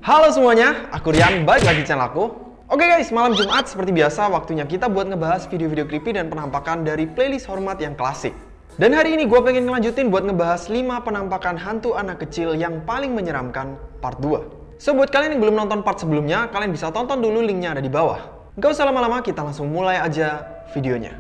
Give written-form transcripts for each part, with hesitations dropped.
Halo semuanya, aku Rian, balik lagi di channel aku. Oke guys, malam Jumat seperti biasa waktunya kita buat ngebahas video-video creepy dan penampakan dari playlist hormat yang klasik. Dan hari ini gue pengen ngelanjutin buat ngebahas 5 penampakan hantu anak kecil yang paling menyeramkan part 2. So buat kalian yang belum nonton part sebelumnya, kalian bisa tonton dulu, linknya ada di bawah. Gak usah lama-lama, kita langsung mulai aja videonya.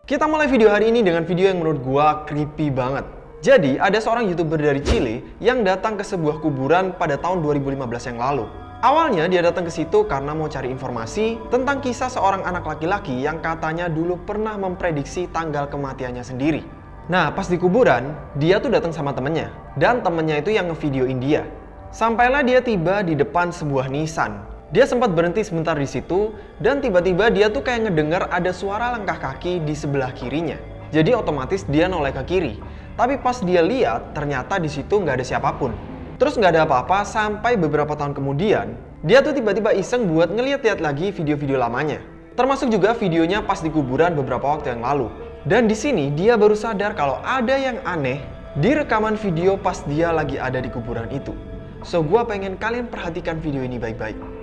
Kita mulai video hari ini dengan video yang menurut gua creepy banget. Jadi, ada seorang YouTuber dari Chile yang datang ke sebuah kuburan pada tahun 2015 yang lalu. Awalnya dia datang ke situ karena mau cari informasi tentang kisah seorang anak laki-laki yang katanya dulu pernah memprediksi tanggal kematiannya sendiri. Nah, pas di kuburan, dia tuh datang sama temennya. Dan temennya itu yang ngevideoin dia. Sampailah dia tiba di depan sebuah Nissan. Dia sempat berhenti sebentar di situ, dan tiba-tiba dia tuh kayak ngedengar ada suara langkah kaki di sebelah kirinya. Jadi otomatis dia noleh ke kiri. Tapi pas dia lihat, ternyata di situ nggak ada siapapun. Terus nggak ada apa-apa sampai beberapa tahun kemudian, dia tuh tiba-tiba iseng buat ngeliat-liat lagi video-video lamanya. Termasuk juga videonya pas di kuburan beberapa waktu yang lalu. Dan di sini dia baru sadar kalau ada yang aneh di rekaman video pas dia lagi ada di kuburan itu. So gua pengen kalian perhatikan video ini baik-baik.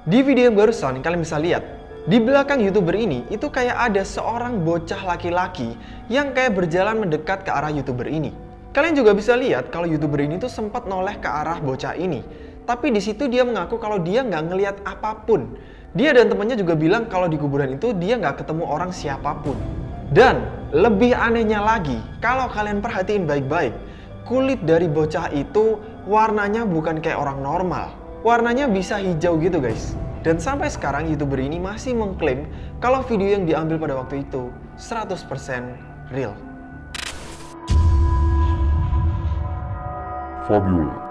Di video yang barusan kalian bisa lihat, di belakang YouTuber ini itu kayak ada seorang bocah laki-laki yang kayak berjalan mendekat ke arah YouTuber ini. Kalian juga bisa lihat kalau YouTuber ini tuh sempat noleh ke arah bocah ini. Tapi di situ dia mengaku kalau dia nggak ngelihat apapun. Dia dan temannya juga bilang kalau di kuburan itu dia nggak ketemu orang siapapun. Dan lebih anehnya lagi, kalau kalian perhatiin baik-baik, kulit dari bocah itu warnanya bukan kayak orang normal. Warnanya bisa hijau gitu guys. Dan sampai sekarang YouTuber ini masih mengklaim kalau video yang diambil pada waktu itu 100% real. Fabiola.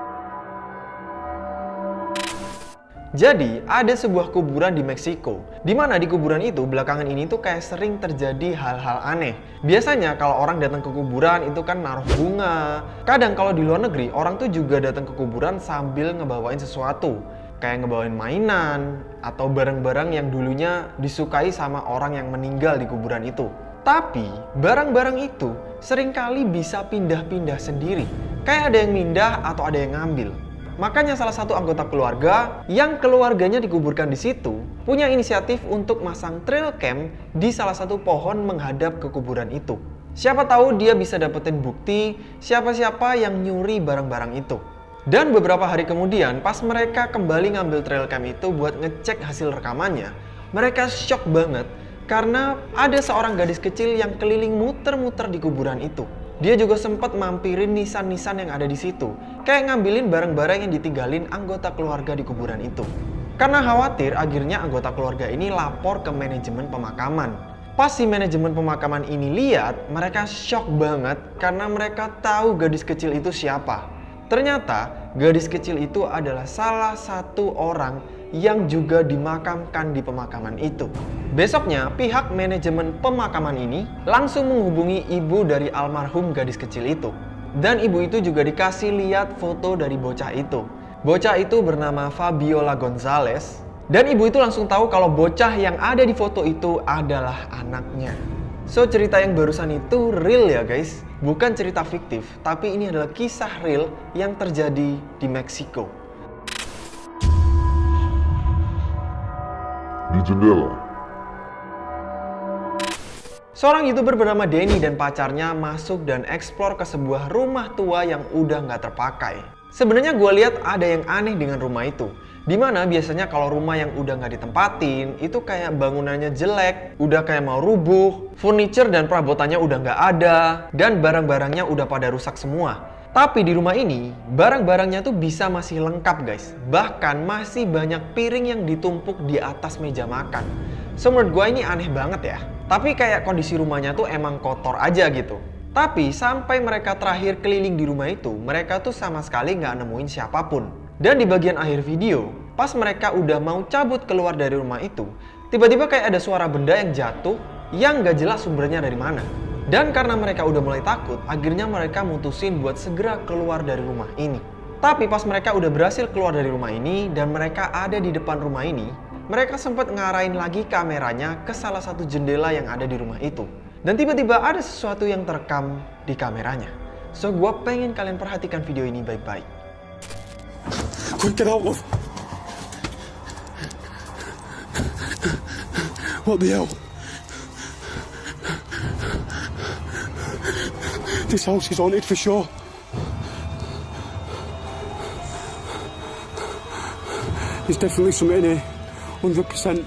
Jadi, ada sebuah kuburan di Meksiko, di mana di kuburan itu belakangan ini tuh kayak sering terjadi hal-hal aneh. Biasanya kalau orang datang ke kuburan itu kan naruh bunga. Kadang kalau di luar negeri, orang tuh juga datang ke kuburan sambil ngebawain sesuatu. Kayak ngebawain mainan, atau barang-barang yang dulunya disukai sama orang yang meninggal di kuburan itu. Tapi, barang-barang itu seringkali bisa pindah-pindah sendiri. Kayak ada yang pindah atau ada yang ngambil. Makanya salah satu anggota keluarga yang keluarganya dikuburkan di situ punya inisiatif untuk masang trail cam di salah satu pohon menghadap ke kuburan itu. Siapa tahu dia bisa dapetin bukti siapa-siapa yang nyuri barang-barang itu. Dan beberapa hari kemudian pas mereka kembali ngambil trail cam itu buat ngecek hasil rekamannya, mereka shock banget karena ada seorang gadis kecil yang keliling muter-muter di kuburan itu. Dia juga sempat mampirin nisan-nisan yang ada di situ, kayak ngambilin barang-barang yang ditinggalin anggota keluarga di kuburan itu. Karena khawatir, akhirnya anggota keluarga ini lapor ke manajemen pemakaman. Pas si manajemen pemakaman ini lihat, mereka shock banget karena mereka tahu gadis kecil itu siapa. Ternyata, gadis kecil itu adalah salah satu orang yang juga dimakamkan di pemakaman itu. Besoknya, pihak manajemen pemakaman ini langsung menghubungi ibu dari almarhum gadis kecil itu. Dan ibu itu juga dikasih lihat foto dari bocah itu. Bocah itu bernama Fabiola Gonzalez. Dan ibu itu langsung tahu kalau bocah yang ada di foto itu adalah anaknya. So, cerita yang barusan itu real ya guys. Bukan cerita fiktif, tapi ini adalah kisah real yang terjadi di Meksiko. Di jendela. Seorang YouTuber bernama Denny dan pacarnya masuk dan eksplor ke sebuah rumah tua yang udah nggak terpakai. Sebenarnya gue lihat ada yang aneh dengan rumah itu. Dimana biasanya kalau rumah yang udah nggak ditempatin, itu kayak bangunannya jelek, udah kayak mau rubuh, furniture dan perabotannya udah nggak ada, dan barang-barangnya udah pada rusak semua. Tapi di rumah ini, barang-barangnya tuh bisa masih lengkap guys. Bahkan masih banyak piring yang ditumpuk di atas meja makan. So menurut gue ini aneh banget ya. Tapi kayak kondisi rumahnya tuh emang kotor aja gitu. Tapi sampai mereka terakhir keliling di rumah itu, mereka tuh sama sekali nggak nemuin siapapun. Dan di bagian akhir video, pas mereka udah mau cabut keluar dari rumah itu, tiba-tiba kayak ada suara benda yang jatuh yang nggak jelas sumbernya dari mana. Dan karena mereka udah mulai takut, akhirnya mereka mutusin buat segera keluar dari rumah ini. Tapi pas mereka udah berhasil keluar dari rumah ini dan mereka ada di depan rumah ini, mereka sempat ngarahin lagi kameranya ke salah satu jendela yang ada di rumah itu. Dan tiba-tiba ada sesuatu yang terekam di kameranya. So gue pengen kalian perhatikan video ini baik-baik. Quick, get out of... What the hell? This house is haunted for sure. There's definitely something in here, 100%.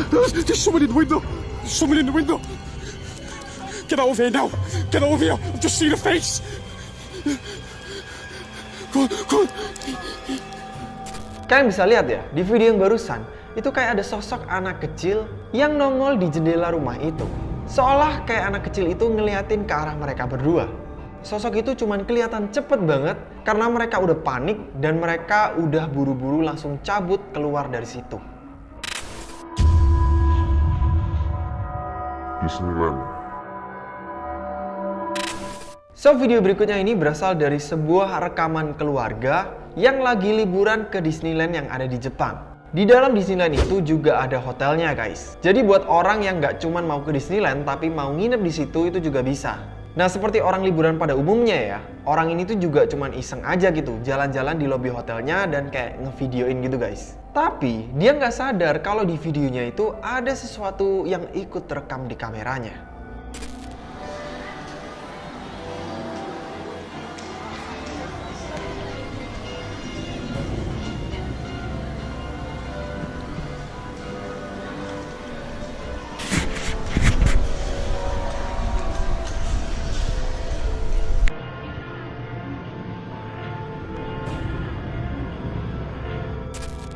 There's someone in the window. There's someone in the window. Get out of here now. Get out of here. I've just seen a face. Go on, go on. Kalian bisa lihat ya, di video yang barusan, itu kayak ada sosok anak kecil yang nongol di jendela rumah itu. Seolah kayak anak kecil itu ngeliatin ke arah mereka berdua. Sosok itu cuman kelihatan cepet banget karena mereka udah panik dan mereka udah buru-buru langsung cabut keluar dari situ. Disneyland. So video berikutnya ini berasal dari sebuah rekaman keluarga yang lagi liburan ke Disneyland yang ada di Jepang. Di dalam Disneyland itu juga ada hotelnya guys. Jadi buat orang yang nggak cuman mau ke Disneyland tapi mau nginep di situ itu juga bisa. Nah seperti orang liburan pada umumnya ya, orang ini tuh juga cuman iseng aja gitu, jalan-jalan di lobi hotelnya dan kayak ngevideoin gitu guys. Tapi dia nggak sadar kalau di videonya itu ada sesuatu yang ikut terekam di kameranya.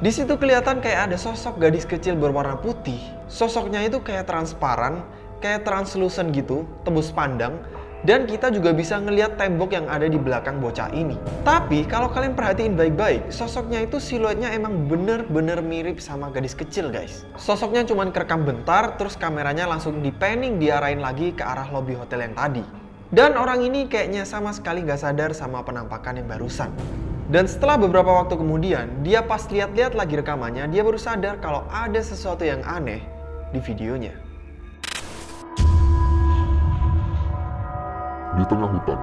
Di situ kelihatan kayak ada sosok gadis kecil berwarna putih. Sosoknya itu kayak transparan, kayak translucent gitu, tembus pandang. Dan kita juga bisa ngelihat tembok yang ada di belakang bocah ini. Tapi kalau kalian perhatiin baik-baik, sosoknya itu siluetnya emang bener-bener mirip sama gadis kecil guys. Sosoknya cuman kerekam bentar, terus kameranya langsung di-panning diarahin lagi ke arah lobi hotel yang tadi. Dan orang ini kayaknya sama sekali gak sadar sama penampakan yang barusan. Dan setelah beberapa waktu kemudian, dia pas lihat-lihat lagi rekamannya, dia baru sadar kalau ada sesuatu yang aneh di videonya. Di tengah hutan.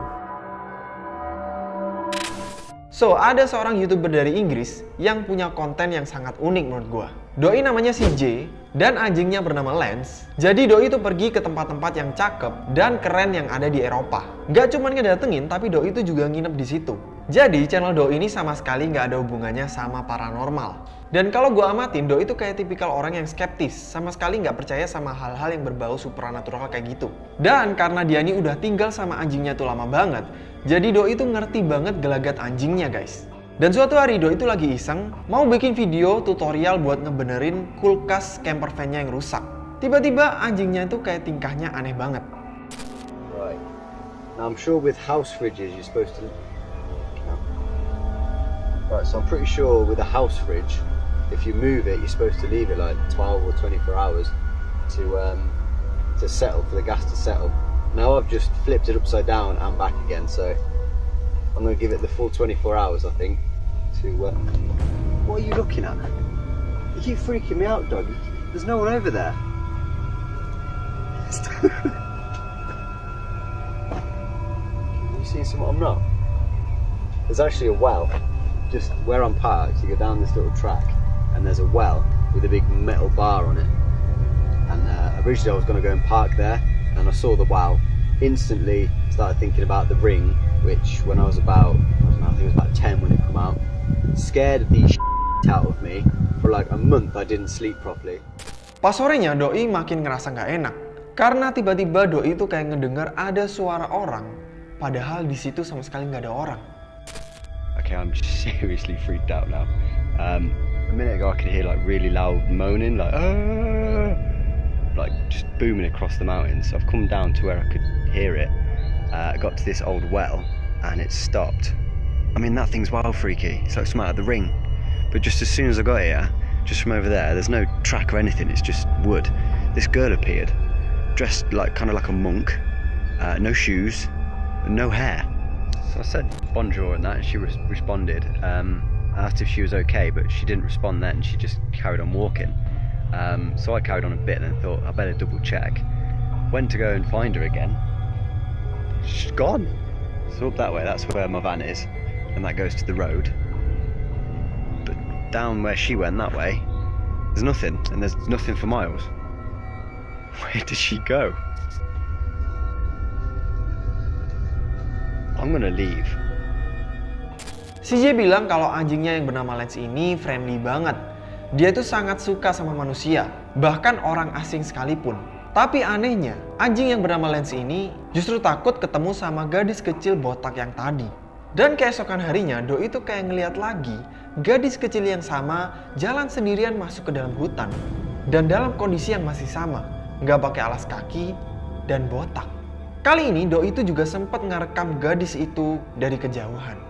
So, ada seorang YouTuber dari Inggris yang punya konten yang sangat unik menurut gua. Doi namanya si J, dan anjingnya bernama Lance. Jadi Doi itu pergi ke tempat-tempat yang cakep dan keren yang ada di Eropa. Gak cuma ngedatengin, tapi Doi itu juga nginep di situ. Jadi channel Doi ini sama sekali nggak ada hubungannya sama paranormal. Dan kalau gue amatin, Doi itu kayak tipikal orang yang skeptis, sama sekali nggak percaya sama hal-hal yang berbau supranatural kayak gitu. Dan karena dia ini udah tinggal sama anjingnya tuh lama banget, jadi Doi itu ngerti banget gelagat anjingnya guys. Dan suatu hari Doi itu lagi iseng, mau bikin video tutorial buat ngebenerin kulkas camper van-nya yang rusak. Tiba-tiba anjingnya itu kayak tingkahnya aneh banget. Right. Now I'm sure with house fridges you're supposed to... Right, so I'm pretty sure with a house fridge, if you move it, you're supposed to leave it like 12 or 24 hours to settle, for the gas to settle. Now I've just flipped it upside down and back again, so I'm going to give it the full 24 hours, I think, to... What are you looking at? You keep freaking me out, dog. There's no one over there. You seeing something I'm not? There's actually a well. Just where I'm parked, you go down this little track and there's a well with a big metal bar on it. And originally I was going to go and park there, and I saw the well, instantly started thinking about the ring, which when I was about, I think it was about 10 when it came out, scared the shit out of me. For like a month I didn't sleep properly. Pas sorenya Doi makin ngerasa nggak enak. Karena tiba-tiba Doi itu kayak ngedengar ada suara orang, padahal di situ sama sekali nggak ada orang. Okay, I'm seriously freaked out now. A minute ago I could hear like really loud moaning, like just booming across the mountains. So I've come down to where I could hear it. I got to this old well and it stopped. I mean, that thing's wild freaky. It's like something out of The Ring. But just as soon as I got here, just from over there, there's no track or anything, it's just wood. This girl appeared, dressed like kind of like a monk, no shoes, and no hair. So I said bonjour and that, and she responded. I asked if she was okay, but she didn't respond then, she just carried on walking. So I carried on a bit and then thought I better double check. Went to go and find her again. She's gone. So up that way, that's where my van is, and that goes to the road. But down where she went that way, there's nothing, and there's nothing for miles. Where did she go? I'm gonna leave. CJ bilang kalau anjingnya yang bernama Lance ini friendly banget. Dia tuh sangat suka sama manusia, bahkan orang asing sekalipun. Tapi anehnya, anjing yang bernama Lance ini justru takut ketemu sama gadis kecil botak yang tadi. Dan keesokan harinya, Doi itu kayak ngeliat lagi gadis kecil yang sama jalan sendirian masuk ke dalam hutan. Dan dalam kondisi yang masih sama, nggak pakai alas kaki dan botak. Kali ini Doi itu juga sempat ngerekam gadis itu dari kejauhan.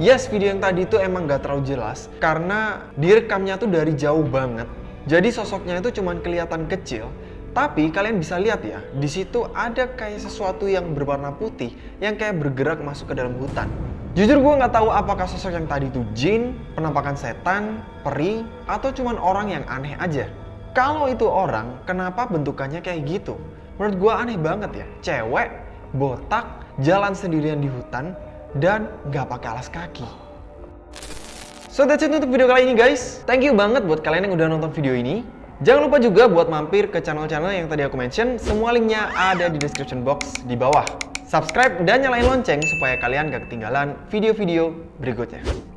Yes, video yang tadi itu emang gak terlalu jelas karena direkamnya tuh dari jauh banget. Jadi sosoknya itu cuman kelihatan kecil. Tapi kalian bisa lihat ya, di situ ada kayak sesuatu yang berwarna putih yang kayak bergerak masuk ke dalam hutan. Jujur gue nggak tahu apakah sosok yang tadi itu jin, penampakan setan, peri, atau cuman orang yang aneh aja. Kalau itu orang, kenapa bentukannya kayak gitu? Menurut gue aneh banget ya, cewek, botak, jalan sendirian di hutan, dan nggak pakai alas kaki. So that's it untuk video kali ini guys. Thank you banget buat kalian yang udah nonton video ini. Jangan lupa juga buat mampir ke channel-channel yang tadi aku mention. Semua linknya ada di description box di bawah. Subscribe dan nyalain lonceng supaya kalian gak ketinggalan video-video berikutnya.